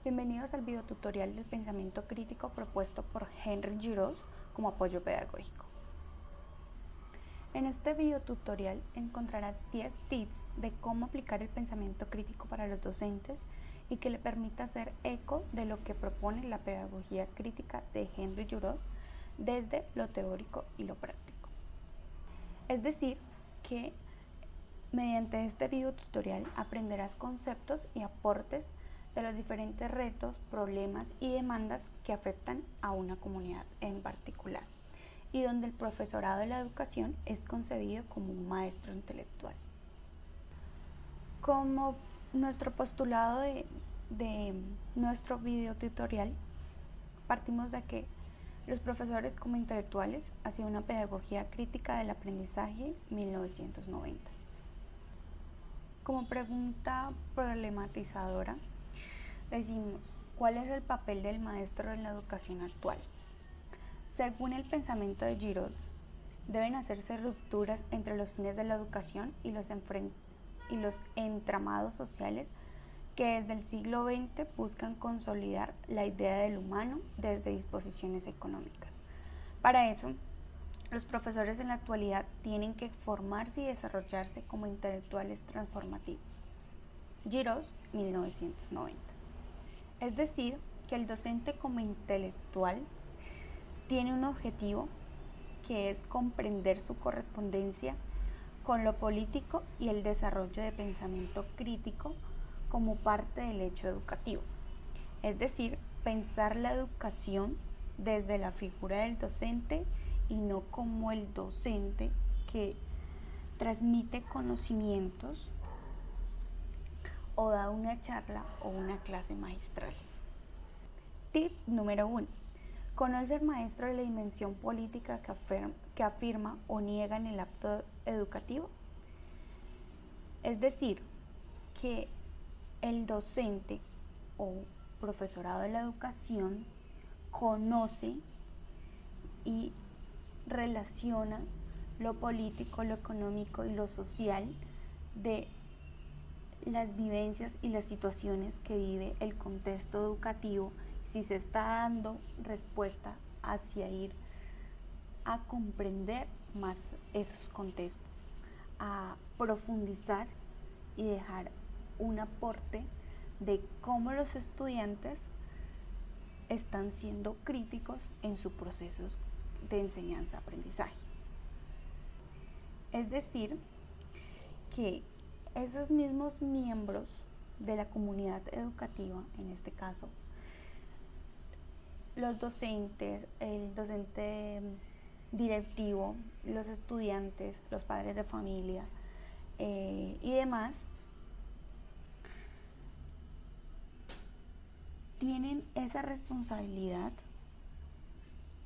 Bienvenidos al videotutorial del pensamiento crítico propuesto por Henry Giroux como apoyo pedagógico. En este videotutorial encontrarás 10 tips de cómo aplicar el pensamiento crítico para los docentes y que le permita hacer eco de lo que propone la pedagogía crítica de Henry Giroux desde lo teórico y lo práctico. Es decir, que mediante este videotutorial aprenderás conceptos y aportes de los diferentes retos, problemas y demandas que afectan a una comunidad en particular, y donde el profesorado de la educación es concebido como un maestro intelectual. Como nuestro postulado de nuestro videotutorial, partimos de que los profesores como intelectuales hacia una pedagogía crítica del aprendizaje 1990. Como pregunta problematizadora, decimos, ¿cuál es el papel del maestro en la educación actual? Según el pensamiento de Giroux, deben hacerse rupturas entre los fines de la educación y los entramados sociales que desde el siglo XX buscan consolidar la idea del humano desde disposiciones económicas. Para eso, los profesores en la actualidad tienen que formarse y desarrollarse como intelectuales transformativos. Giroux, 1990. Es decir, que el docente como intelectual tiene un objetivo que es comprender su correspondencia con lo político y el desarrollo de pensamiento crítico como parte del hecho educativo. Es decir, pensar la educación desde la figura del docente y no como el docente que transmite conocimientos o da una charla o una clase magistral. Tip número 1. Conoce el maestro de la dimensión política que afirma o niega en el acto educativo. Es decir, que el docente o profesorado de la educación conoce y relaciona lo político, lo económico y lo social de las vivencias y las situaciones que vive el contexto educativo, si se está dando respuesta hacia ir a comprender más esos contextos, a profundizar y dejar un aporte de cómo los estudiantes están siendo críticos en sus procesos de enseñanza-aprendizaje. Es decir, que esos mismos miembros de la comunidad educativa, en este caso, los docentes, el docente directivo, los estudiantes, los padres de familia y demás, tienen esa responsabilidad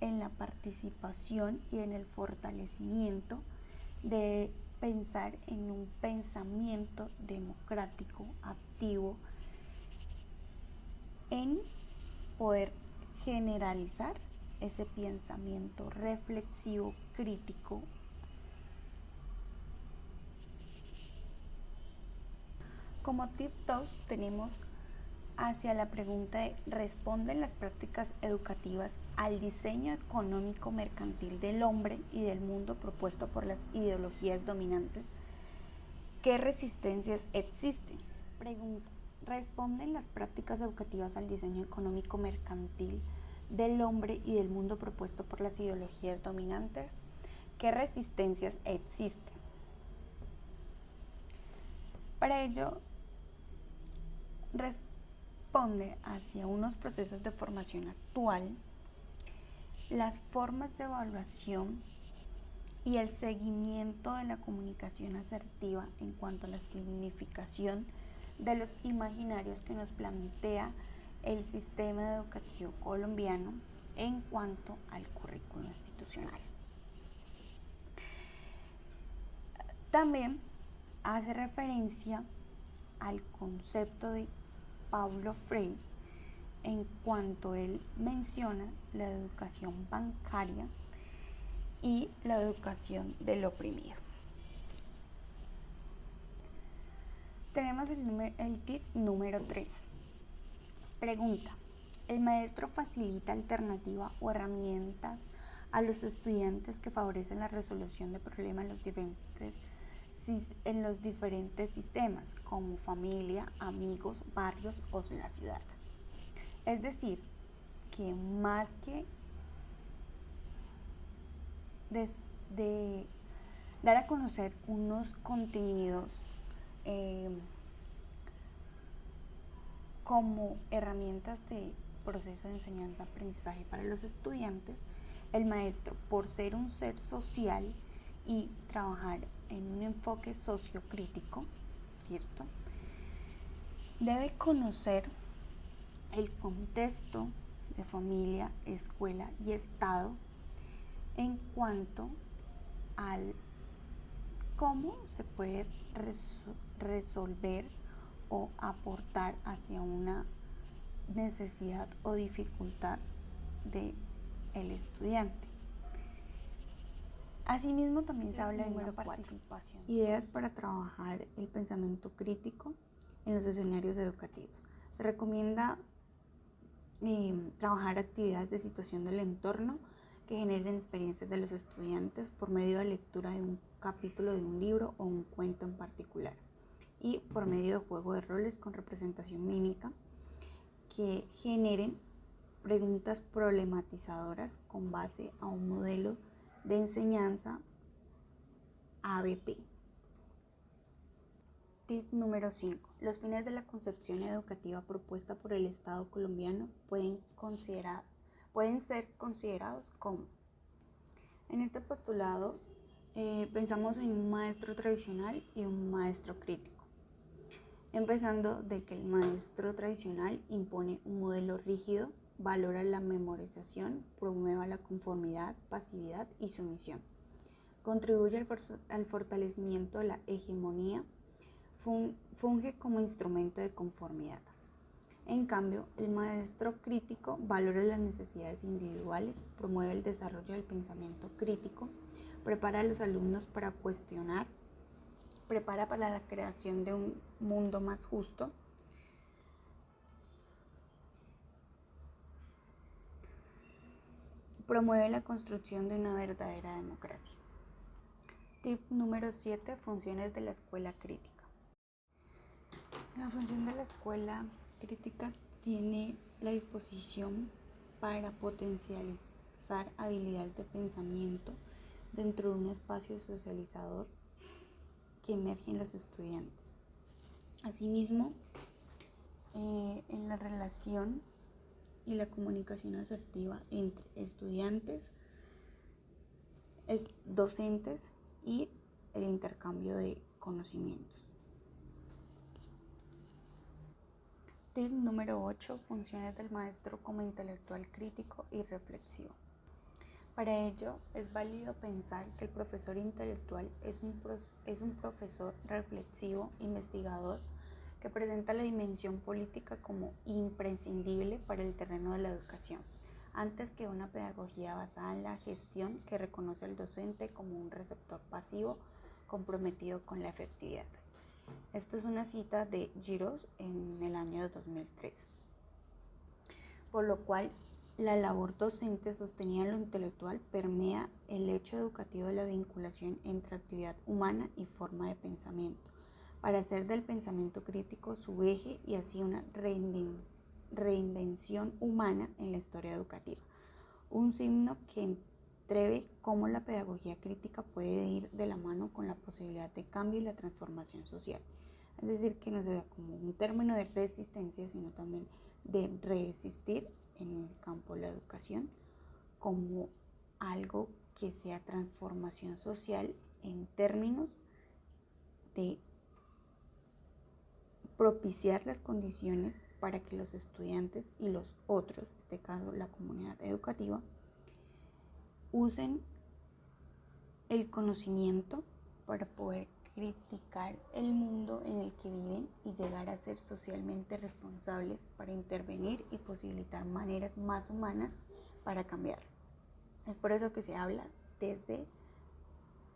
en la participación y en el fortalecimiento de pensar en un pensamiento democrático, activo, en poder generalizar ese pensamiento reflexivo, crítico. Como tip 2 tenemos hacia la pregunta de ¿responden las prácticas educativas al diseño económico mercantil del hombre y del mundo propuesto por las ideologías dominantes? ¿Qué resistencias existen? Pregunta, ¿responden las prácticas educativas al diseño económico mercantil del hombre y del mundo propuesto por las ideologías dominantes? ¿Qué resistencias existen? Para ello, responde hacia unos procesos de formación actual, las formas de evaluación y el seguimiento de la comunicación asertiva en cuanto a la significación de los imaginarios que nos plantea el sistema educativo colombiano en cuanto al currículo institucional. También hace referencia al concepto de Paulo Freire en cuanto él menciona la educación bancaria y la educación del oprimido. Tenemos el tip número 3. Pregunta. ¿El maestro facilita alternativa o herramientas a los estudiantes que favorecen la resolución de problemas en los diferentes sistemas, como familia, amigos, barrios o la ciudad? Es decir, que más que de dar a conocer unos contenidos como herramientas de proceso de enseñanza-aprendizaje para los estudiantes, el maestro, por ser un ser social y trabajar en un enfoque sociocrítico, ¿cierto?, debe conocer el contexto de familia, escuela y Estado en cuanto al cómo se puede resolver o aportar hacia una necesidad o dificultad del estudiante. Asimismo, también se habla de una participación. Ideas para trabajar el pensamiento crítico en los escenarios educativos. Se recomienda trabajar actividades de situación del entorno que generen experiencias de los estudiantes por medio de lectura de un capítulo de un libro o un cuento en particular, y por medio de juego de roles con representación mímica que generen preguntas problematizadoras con base a un modelo de enseñanza ABP. Tip número 5. Los fines de la concepción educativa propuesta por el Estado colombiano pueden ser considerados como: en este postulado pensamos en un maestro tradicional y un maestro crítico, empezando de que el maestro tradicional impone un modelo rígido, valora la memorización, promueve la conformidad, pasividad y sumisión, contribuye al fortalecimiento de la hegemonía, funge como instrumento de conformidad. En cambio, el maestro crítico valora las necesidades individuales, promueve el desarrollo del pensamiento crítico, prepara a los alumnos para cuestionar, prepara para la creación de un mundo más justo, promueve la construcción de una verdadera democracia. Tip número 7. Funciones de la escuela crítica. La función de la escuela crítica tiene la disposición para potencializar habilidades de pensamiento dentro de un espacio socializador que emerge en los estudiantes. Asimismo, en la relación y la comunicación asertiva entre estudiantes, docentes y el intercambio de conocimientos. Tip número 8. Funciones del maestro como intelectual crítico y reflexivo. Para ello, es válido pensar que el profesor intelectual es un profesor reflexivo, investigador, que presenta la dimensión política como imprescindible para el terreno de la educación, antes que una pedagogía basada en la gestión que reconoce al docente como un receptor pasivo comprometido con la efectividad. Esta es una cita de Giros en el año 2003. Por lo cual, la labor docente sostenida en lo intelectual permea el hecho educativo de la vinculación entre actividad humana y forma de pensamiento, para hacer del pensamiento crítico su eje y así una reinvención humana en la historia educativa. Un signo que entreve cómo la pedagogía crítica puede ir de la mano con la posibilidad de cambio y la transformación social. Es decir, que no se vea como un término de resistencia, sino también de resistir en el campo de la educación como algo que sea transformación social en términos de propiciar las condiciones para que los estudiantes y los otros, en este caso la comunidad educativa, usen el conocimiento para poder criticar el mundo en el que viven y llegar a ser socialmente responsables para intervenir y posibilitar maneras más humanas para cambiar. Es por eso que se habla desde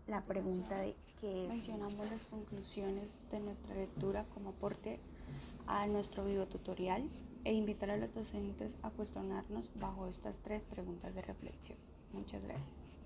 la pregunta de qué es. Mencionamos las conclusiones de nuestra lectura como aporte a nuestro video tutorial. e invitar a los docentes a cuestionarnos bajo estas tres preguntas de reflexión. Muchas gracias.